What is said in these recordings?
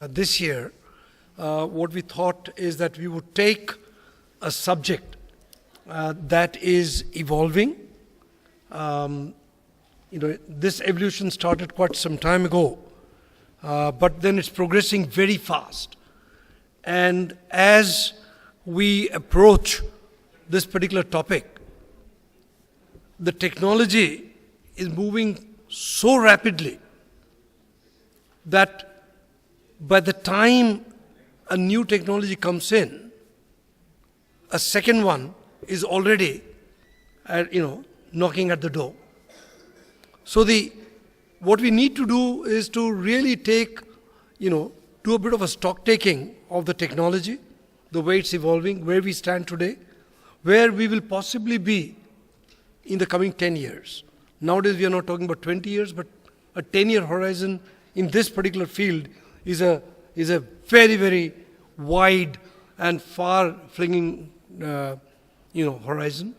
This year, what we thought is that we would take a subject that is evolving. This evolution started quite some time ago, but then it's progressing very fast. And as we approach this particular topic, the technology is moving so rapidly that by the time a new technology comes in, a second one is already, knocking at the door. So what we need to do is to really take, do a bit of a stock taking of the technology, the way it's evolving, where we stand today, where we will possibly be in the coming 10 years. Nowadays we are not talking about 20 years, but a 10-year horizon in this particular field is a very, very wide and far-flinging, horizon.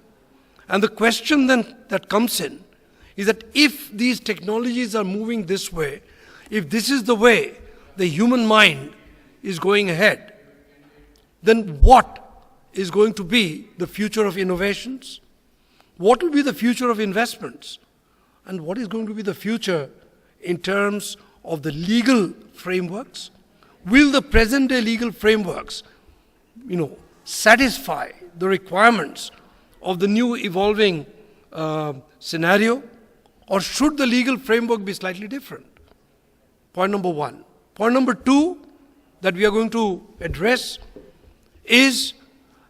And the question then that comes in is that if these technologies are moving this way, if this is the way the human mind is going ahead, then what is going to be the future of innovations? What will be the future of investments? And what is going to be the future in terms of the legal frameworks? Will the present-day legal frameworks, satisfy the requirements of the new evolving scenario? Or should the legal framework be slightly different? Point number one. Point number two that we are going to address is,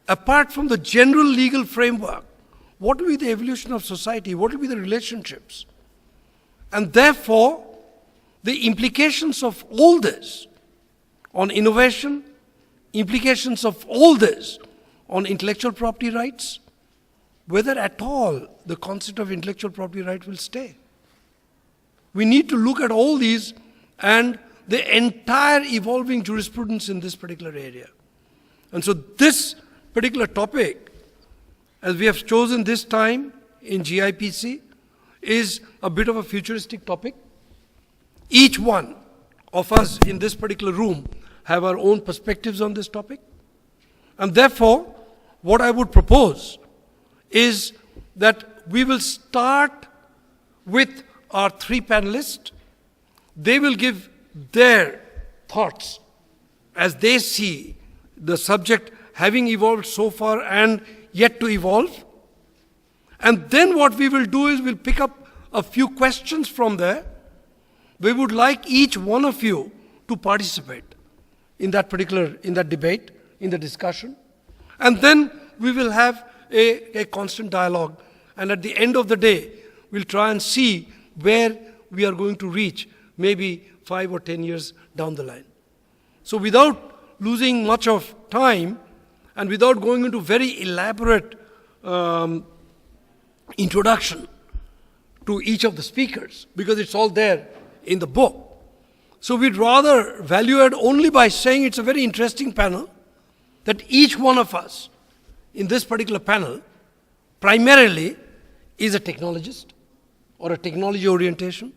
apart from the general legal framework, what will be the evolution of society? What will be the relationships? And therefore, the implications of all this on innovation, implications of all this on intellectual property rights, whether at all the concept of intellectual property right will stay. We need to look at all these and the entire evolving jurisprudence in this particular area. And so this particular topic, as we have chosen this time in GIPC, is a bit of a futuristic topic. Each one of us in this particular room have our own perspectives on this topic. And therefore, what I would propose is that we will start with our three panelists. They will give their thoughts as they see the subject having evolved so far and yet to evolve. And then what we will do is we'll pick up a few questions from there. We would like each one of you to participate in that debate, in the discussion. And then we will have a constant dialogue. And at the end of the day, we'll try and see where we are going to reach, maybe 5 or 10 years down the line. So without losing much of time, and without going into very elaborate introduction to each of the speakers, because it's all there in the book. So we'd rather value add only by saying it's a very interesting panel, that each one of us in this particular panel primarily is a technologist or a technology orientation.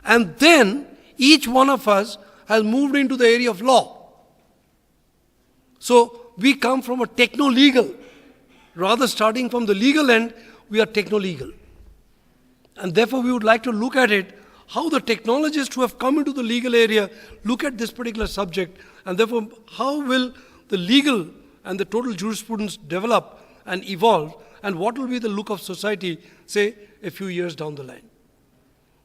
And then each one of us has moved into the area of law. So we come from a techno-legal. Rather starting from the legal end, we are techno-legal. And therefore we would like to look at it, how the technologists who have come into the legal area look at this particular subject, and therefore how will the legal and the total jurisprudence develop and evolve, and what will be the look of society, say, a few years down the line.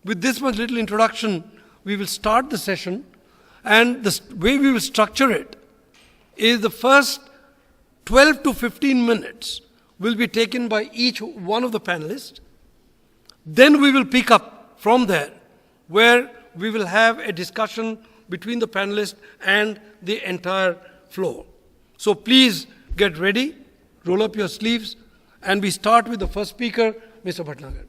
With this much little introduction, we will start the session, and the way we will structure it is the first 12 to 15 minutes will be taken by each one of the panelists. Then we will pick up from there, where we will have a discussion between the panelists and the entire floor. So please get ready, roll up your sleeves, and we start with the first speaker, Mr. Bhatnagar.